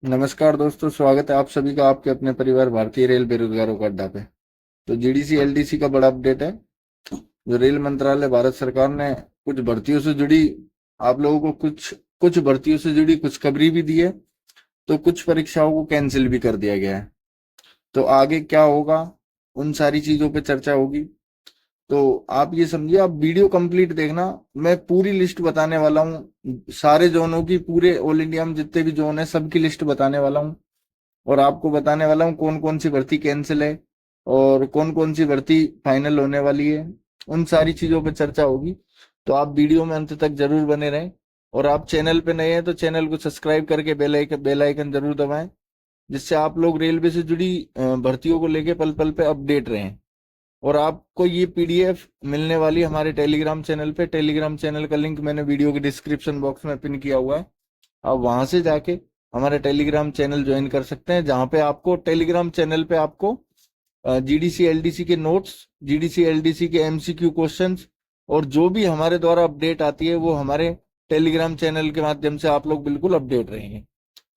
नमस्कार दोस्तों, स्वागत है आप सभी का आपके अपने परिवार भारतीय रेल बेरोजगारों का अड्डा पे। तो जीडीसी एलडीसी का बड़ा अपडेट है। जो रेल मंत्रालय भारत सरकार ने कुछ भर्तियों से जुड़ी आप लोगों को कुछ कुछ भर्तियों से जुड़ी कुछ खबरी भी दी है। तो कुछ परीक्षाओं को कैंसिल भी कर दिया गया है। तो आगे क्या होगा, उन सारी चीजों पे चर्चा होगी। तो आप ये समझिए, आप वीडियो कंप्लीट देखना। मैं पूरी लिस्ट बताने वाला हूँ, सारे जोनों की, पूरे ऑल इंडिया में जितने भी जोन है सबकी लिस्ट बताने वाला हूँ। और आपको बताने वाला हूँ कौन कौन सी भर्ती कैंसिल है और कौन कौन सी भर्ती फाइनल होने वाली है। उन सारी चीजों पर चर्चा होगी। तो आप वीडियो में अंत तक जरूर बने रहें। और आप चैनल पे नए हैं तो चैनल को सब्सक्राइब करके बेल आइकन जरूर दबाएं, जिससे आप लोग रेलवे से जुड़ी भर्तियों को लेके पल पल पे अपडेट रहें। और आपको ये पीडीएफ मिलने वाली है हमारे टेलीग्राम चैनल पे। टेलीग्राम चैनल का लिंक मैंने वीडियो के डिस्क्रिप्शन बॉक्स में पिन किया हुआ है। आप वहां से जाके हमारा टेलीग्राम चैनल ज्वाइन कर सकते हैं, जहां पे आपको टेलीग्राम चैनल पे आपको जीडीसी एलडीसी के नोट्स, जीडीसी एलडीसी के एमसीक्यू क्वेश्चंस और जो भी हमारे द्वारा अपडेट आती है वो हमारे टेलीग्राम चैनल के माध्यम से आप लोग बिल्कुल अपडेट रहेंगे।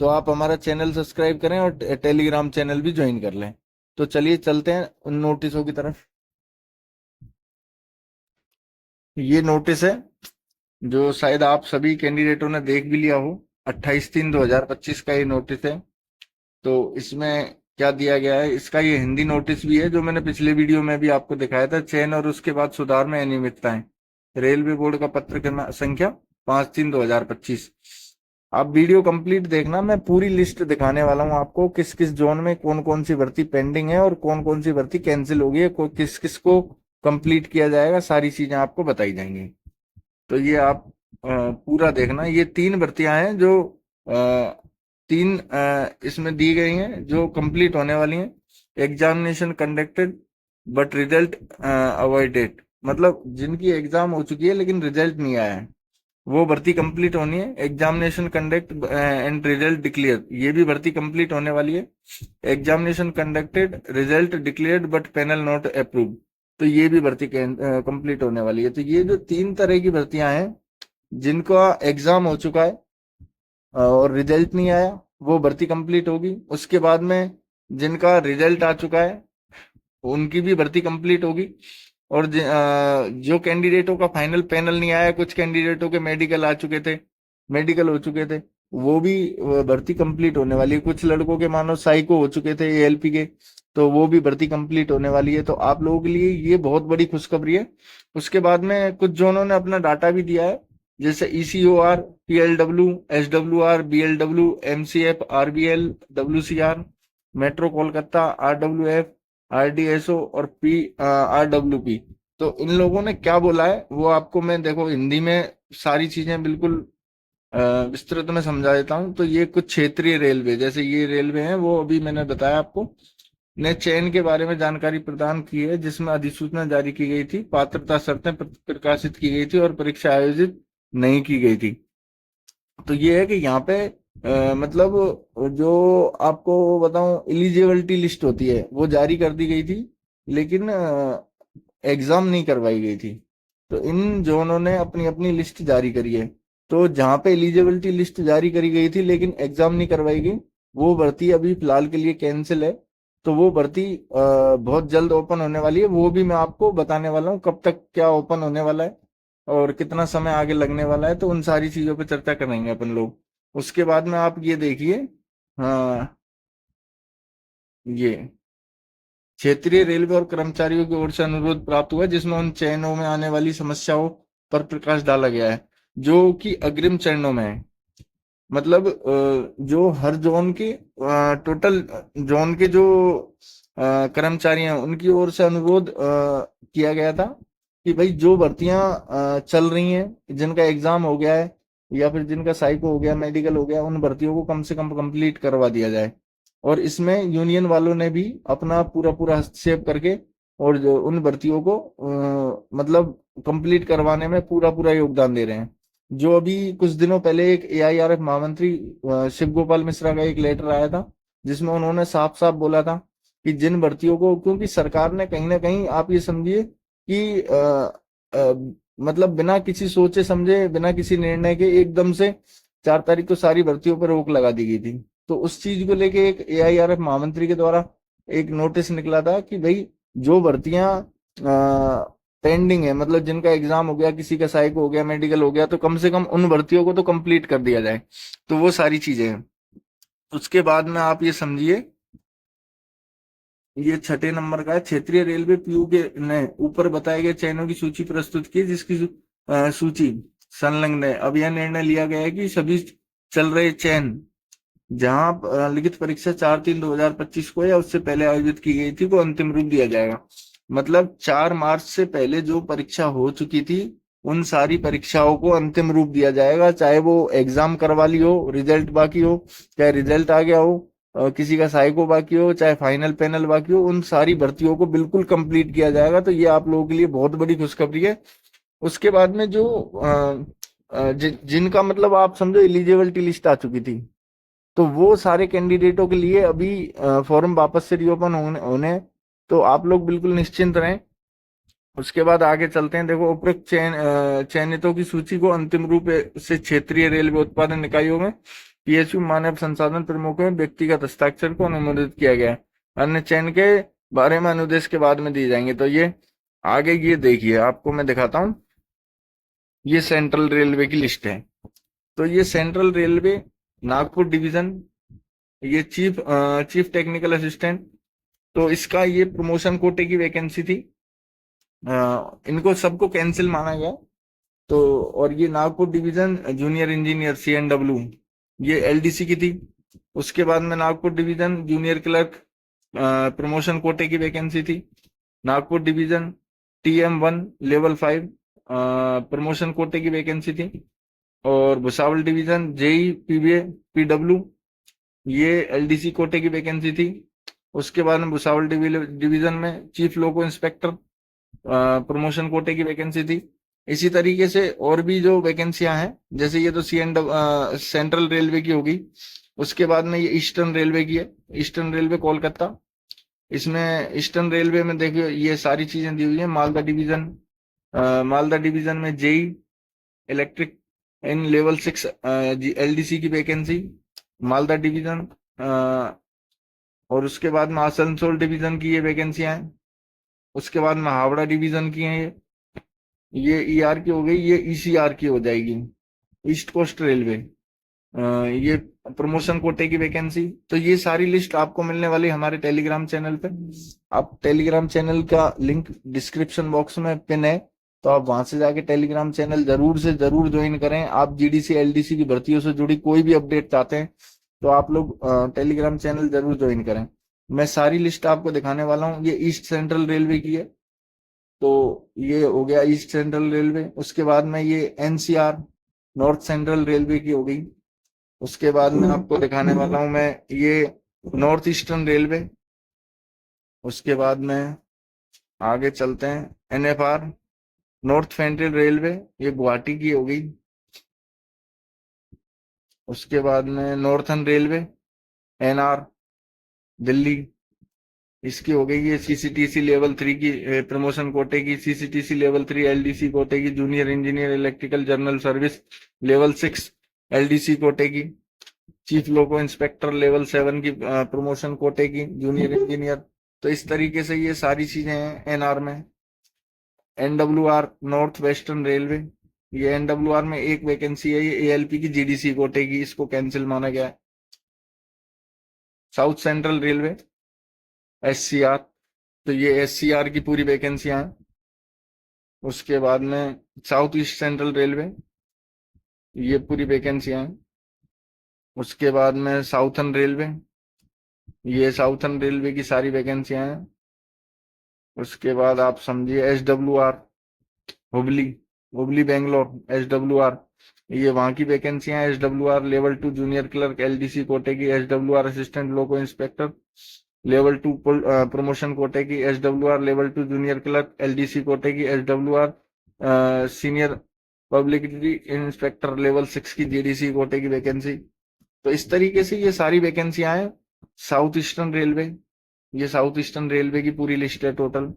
तो आप हमारा चैनल सब्सक्राइब करें और टेलीग्राम चैनल भी ज्वाइन कर लें। तो चलिए चलते हैं उन नोटिसों की तरफ। ये नोटिस है जो शायद आप सभी कैंडिडेटों ने देख भी लिया हो। 28/3/2025 का ये नोटिस है। तो इसमें क्या दिया गया है, इसका ये हिंदी नोटिस भी है जो मैंने पिछले वीडियो में भी आपको दिखाया था। चयन और उसके बाद सुधार में अनियमितताएं, रेलवे बोर्ड का पत्र संख्या 5/3/2025। आप वीडियो कंप्लीट देखना, मैं पूरी लिस्ट दिखाने वाला हूँ आपको किस किस जोन में कौन कौन सी भर्ती पेंडिंग है और कौन कौन सी भर्ती कैंसिल हो गई है, किस किस को कंप्लीट किया जाएगा, सारी चीजें आपको बताई जाएंगी। तो ये आप पूरा देखना। ये तीन भर्तियां हैं जो तीन इसमें दी गई हैं जो कंप्लीट होने वाली हैं। Examination conducted but result avoided, मतलब जिनकी एग्जाम हो चुकी है लेकिन रिजल्ट नहीं आया है, वो भर्ती कंप्लीट होनी है। Examination conduct and result declare, ये भी भर्ती कंप्लीट होने वाली है। Examination conducted, result declared but panel not approve, तो ये भी भर्ती कंप्लीट होने वाली है। तो ये जो तीन तरह की भर्तियां हैं, जिनका एग्जाम हो चुका है और रिजल्ट नहीं आया, वो भर्ती कंप्लीट होगी। उसके बाद में जिनका रिजल्ट आ चुका है उनकी भी भर्ती कंप्लीट होगी। और जो कैंडिडेटों का फाइनल पैनल नहीं आया, कुछ कैंडिडेटों के मेडिकल आ चुके थे, मेडिकल हो चुके थे, वो भी भर्ती कंप्लीट होने वाली है। कुछ लड़कों के मानो साइको हो चुके थे एएलपी के, तो वो भी भर्ती कंप्लीट होने वाली है। तो आप लोगों के लिए ये बहुत बड़ी खुशखबरी है। उसके बाद में कुछ जोनों ने अपना डाटा भी दिया है, जैसे ECOR, PLW, SWR, BLW, MCF, RBL, WCR, metro Kolkata, RWF, RDSO और पी आरडब्ल्यूपी। तो इन लोगों ने क्या बोला है वो आपको मैं देखो हिंदी में सारी चीजें बिल्कुल विस्तृत में समझा देता हूँ। तो ये कुछ क्षेत्रीय रेलवे, जैसे ये रेलवे हैं, वो अभी मैंने बताया आपको, ने चयन के बारे में जानकारी प्रदान की है, जिसमें अधिसूचना जारी की गई थी, पात्रता शर्तें प्रकाशित की गई थी और परीक्षा आयोजित नहीं की गई थी। तो ये है कि यहाँ पे मतलब जो आपको बताऊं एलिजिबिलिटी लिस्ट होती है वो जारी कर दी गई थी, लेकिन एग्जाम नहीं करवाई गई थी। तो इन जोनों ने अपनी अपनी लिस्ट जारी करी है। तो जहाँ पे एलिजिबिलिटी लिस्ट जारी करी गई थी लेकिन एग्जाम नहीं करवाई गई, वो भर्ती अभी फिलहाल के लिए कैंसिल है। तो वो भर्ती बहुत जल्द ओपन होने वाली है। वो भी मैं आपको बताने वाला हूँ कब तक क्या ओपन होने वाला है और कितना समय आगे लगने वाला है। तो उन सारी चीजों पे चर्चा करेंगे अपन लोग। उसके बाद में आप ये देखिए, हाँ, ये क्षेत्रीय रेलवे और कर्मचारियों की ओर से अनुरोध प्राप्त हुआ है, जिसमें उन चयनों में आने वाली समस्याओं पर प्रकाश डाला गया है जो कि अग्रिम चरणों में है। मतलब जो हर जोन के टोटल जोन के जो कर्मचारी हैं उनकी ओर से अनुरोध किया गया था कि भाई जो भर्तियां चल रही हैं, जिनका एग्जाम हो गया है या फिर जिनका साइको हो गया, मेडिकल हो गया, उन भर्तियों को कम से कम कंप्लीट करवा दिया जाए। और इसमें यूनियन वालों ने भी अपना पूरा पूरा हस्तक्षेप करके और जो उन भर्तियों को मतलब कंप्लीट करवाने में पूरा पूरा योगदान दे रहे हैं। जो अभी कुछ दिनों पहले एक एआईआरएफ महामंत्री शिव गोपाल मिश्रा का एक लेटर आया था, जिसमें उन्होंने साफ साफ बोला था कि जिन भर्तियों को, क्योंकि सरकार ने कहीं ना कहीं आप ये समझिए कि अ, मतलब बिना किसी सोचे समझे, बिना किसी निर्णय के एकदम से 4 तारीख को सारी भर्तियों पर रोक लगा दी गई थी। तो उस चीज को लेके एक AIRF महामंत्री के द्वारा एक नोटिस निकला था कि भाई जो भर्तियां पेंडिंग है, मतलब जिनका एग्जाम हो गया, किसी का साइको हो गया, मेडिकल हो गया, तो कम से कम उन भर्तियों को तो कंप्लीट कर दिया जाए। तो वो सारी चीजें हैं। उसके बाद में आप ये समझिए, ये छठे नंबर का है, क्षेत्रीय रेलवे पीयू के ने ऊपर बताए गए चयनों की सूची प्रस्तुत की, जिसकी सूची संलग्न है। अब यह निर्णय लिया गया है कि सभी चल रहे चयन जहां लिखित परीक्षा 4/3/2025 को या उससे पहले आयोजित की गई थी को अंतिम रूप दिया जाएगा। मतलब 4 मार्च से पहले जो परीक्षा हो चुकी थी उन सारी परीक्षाओं को अंतिम रूप दिया जाएगा, चाहे वो एग्जाम करवा ली हो, रिजल्ट बाकी हो, चाहे रिजल्ट आ गया हो, किसी का साइको बाकी हो, चाहे फाइनल पैनल बाकी हो, उन सारी भर्तियों को बिल्कुल कंप्लीट किया जाएगा। तो ये आप लोगों के लिए बहुत बड़ी खुशखबरी है। उसके बाद में जो जिनका मतलब आप समझो एलिजिबिलिटी लिस्ट आ चुकी थी, तो वो सारे कैंडिडेटों के लिए अभी फॉर्म वापस से रीओपन होने हैं। तो आप लोग बिल्कुल निश्चिंत रहें। उसके बाद आगे चलते हैं। देखो, उपरोक्त चयनितों की सूची को अंतिम रूप से क्षेत्रीय रेलवे उत्पादन इकाइयों में PSU मानव संसाधन प्रमुखों में व्यक्तिगत हस्ताक्षर को अनुमोदित किया गया है। अन्य चयन के बारे में अनुदेश के बाद में दिए जाएंगे। तो ये आगे ये देखिए, आपको मैं दिखाता हूँ। ये सेंट्रल रेलवे की लिस्ट है। तो ये सेंट्रल रेलवे नागपुर डिवीजन, ये चीफ टेक्निकल असिस्टेंट, तो इसका ये प्रमोशन कोटे की वैकेंसी थी। इनको सबको कैंसिल माना गया। तो और ये Nagpur division junior engineer CNW, ये LDC की थी। उसके बाद में Nagpur division junior clerk promotion कोटे की वैकेंसी थी। Nagpur division TM1 level 5 promotion कोटे की वैकेंसी थी। और भुसावल डिवीजन JE PW, ये LDC कोटे की वैकेंसी थी। उसके बाद में भुसावल डिवीजन में चीफ लोको इंस्पेक्टर प्रमोशन कोटे की वैकेंसी थी। इसी तरीके से और भी जो वैकेंसियां हैं, जैसे ये तो सेंट्रल रेलवे की होगी। उसके बाद में ये ईस्टर्न रेलवे की है, ईस्टर्न रेलवे कोलकाता। इसमें ईस्टर्न रेलवे में देखिए ये सारी चीजें दी हुई है। मालदा डिवीजन में JE electric in level 6 LDC की वैकेंसी, मालदा डिवीजन। और उसके बाद में आसनसोल डिवीजन की ये वैकेंसियां हैं। उसके बाद में हावड़ा डिवीजन की हैं। ये ER की हो गई, ये ECR की हो जाएगी, ईस्ट कोस्ट रेलवे। ये प्रमोशन कोटे की वैकेंसी। तो ये सारी लिस्ट आपको मिलने वाली हमारे टेलीग्राम चैनल पे। आप टेलीग्राम चैनल का लिंक डिस्क्रिप्शन बॉक्स में पिन है, तो आप वहां से जाके टेलीग्राम चैनल जरूर से जरूर ज्वाइन करें। आप GDC LDC की भर्तियों से जुड़ी कोई भी अपडेट चाहते हैं तो आप लोग टेलीग्राम चैनल जरूर ज्वाइन करें। मैं सारी लिस्ट आपको दिखाने वाला हूँ। ये ईस्ट सेंट्रल रेलवे की है, तो ये हो गया ईस्ट सेंट्रल रेलवे। उसके बाद में ये NCR नॉर्थ सेंट्रल रेलवे की हो गई। उसके बाद में आपको दिखाने वाला हूं मैं ये नॉर्थ ईस्टर्न रेलवे। उसके बाद में आगे चलते हैं। NFR नॉर्थ फेंट्रल रेलवे, ये गुवाहाटी की हो गई। उसके बाद में नॉर्थन रेलवे NR दिल्ली, इसकी हो गई। ये CCTC लेवल 3 की प्रमोशन कोटे की, CCTC लेवल 3 LDC कोटे की, junior engineer electrical journal service level 6 LDC कोटे की, चीफ लोको इंस्पेक्टर लेवल 7 की प्रमोशन कोटे की, जूनियर इंजीनियर। तो इस तरीके से ये सारी चीजें हैं NR में। NWR नॉर्थ वेस्टर्न रेलवे, ये NWR में एक वैकेंसी है, ये ALP की GDC कोटे की, इसको कैंसिल माना गया है। साउथ सेंट्रल रेलवे SCR, तो ये SCR की पूरी वैकेंसियां हैं। उसके बाद में साउथ ईस्ट सेंट्रल रेलवे, ये पूरी वैकेंसियां हैं। उसके बाद में साउथर्न रेलवे, ये साउथर्न रेलवे की सारी वैकेंसियां हैं। उसके बाद आप समझिए SWR हुबली, हुबली बेंगलोर SWR, ये वहां की वैकेंसियां हैं। SWR level 2 junior clerk LDC कोटे की, SWR assistant loco inspector level 2 promotion कोटे की, SWR level 2 junior clerk LDC कोटे की, SWR senior public inspector level 6 की GDC कोटे की वैकेंसी। तो इस तरीके से ये सारी वैकेंसियां हैं साउथ ईस्टर्न रेलवे। ये साउथ ईस्टर्न रेलवे की पूरी लिस्ट है टोटल।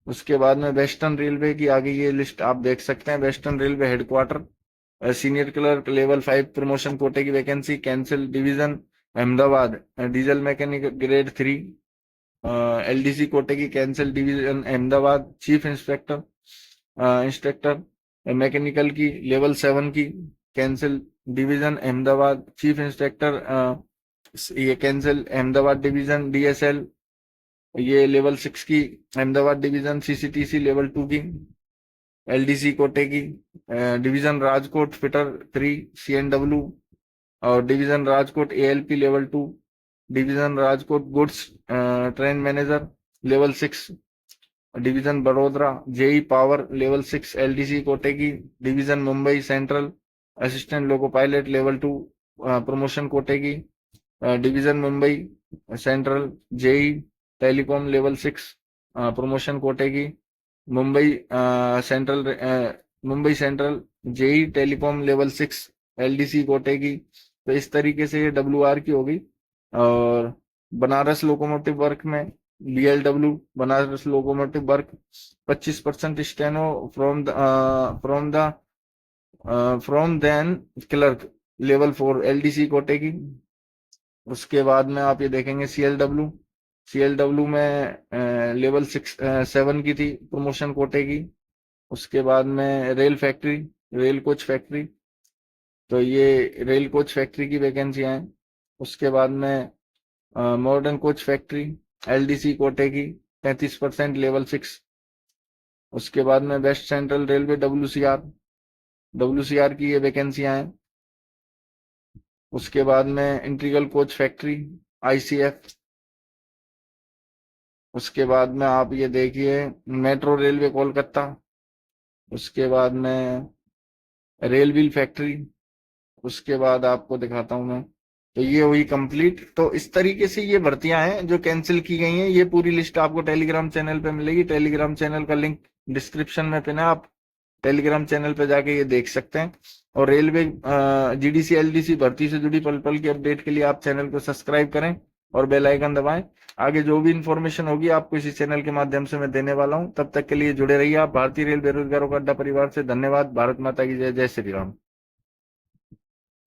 उसके बाद में वेस्टर्न रेलवे की आगे ये लिस्ट आप देख सकते हैं। Western railway headquarter senior clerk level 5 promotion कोटे की vacancy cancel, division Ahmedabad diesel mechanic grade 3, LDC कोटे की cancel division Ahmedabad, chief inspector mechanical की लेवल 7 की cancel division Ahmedabad, chief inspector ये कैंसल अहमदाबाद डिवीजन डीएसएल, ये लेवल 6 की अहमदाबाद डिवीजन, सीसीटीसी लेवल 2 की एलडीसी कोटे की डिवीजन राजकोट फिटर 3 सीएनडब्ल्यू, और division Rajkot ALP level 2, division Rajkot goods train manager level 6, division Vadodara JE power level 6 LDC कोटे की, division Mumbai Central assistant loco pilot level 2 promotion कोटे की, division Mumbai Central JE telecom level 6 promotion कोटे की, Mumbai Central JE telecom level 6 LDC कोटे की। तो इस तरीके से ये डब्ल्यूआर की होगी। और बनारस लोकोमोटिव वर्क में BLW Banaras locomotive work 25% steno from then clerk level 4 LDC कोटे की। उसके बाद में आप ये देखेंगे सीएलडब्ल्यू में लेवल 7 की थी प्रमोशन कोटे की। उसके बाद में रेल कोच फैक्ट्री, तो ये रेल कोच फैक्ट्री की वैकेंसियां हैं। उसके बाद में मॉडर्न कोच फैक्ट्री एलडीसी कोटे की 33% लेवल 6। उसके बाद में वेस्ट सेंट्रल रेलवे डब्ल्यूसीआर की ये वैकेंसियां हैं। उसके बाद में इंटीग्रल कोच फैक्ट्री आईसीएफ। उसके बाद में आप ये देखिए मेट्रो रेलवे कोलकाता। उसके बाद में रेल व्हील फैक्ट्री। उसके बाद आपको दिखाता हूं मैं, तो ये हुई कंप्लीट। तो इस तरीके से ये भर्तियां हैं जो कैंसिल की गई हैं। ये पूरी लिस्ट आपको टेलीग्राम चैनल पे मिलेगी। टेलीग्राम चैनल का लिंक डिस्क्रिप्शन में पिन है, आप टेलीग्राम चैनल पे जाके ये देख सकते हैं। और रेलवे जीडीसी एलडीसी भर्ती से जुड़ी पल पल की अपडेट के लिए आप चैनल को सब्सक्राइब करें और बेल आइकन दबाएं। आगे जो भी इंफॉर्मेशन होगी आपको इसी चैनल के माध्यम से मैं देने वाला हूं। तब तक के लिए जुड़े रहिए आप भारतीय रेल बेरोजगारों का अड्डा परिवार से। धन्यवाद। भारत माता की जय। जय श्री राम।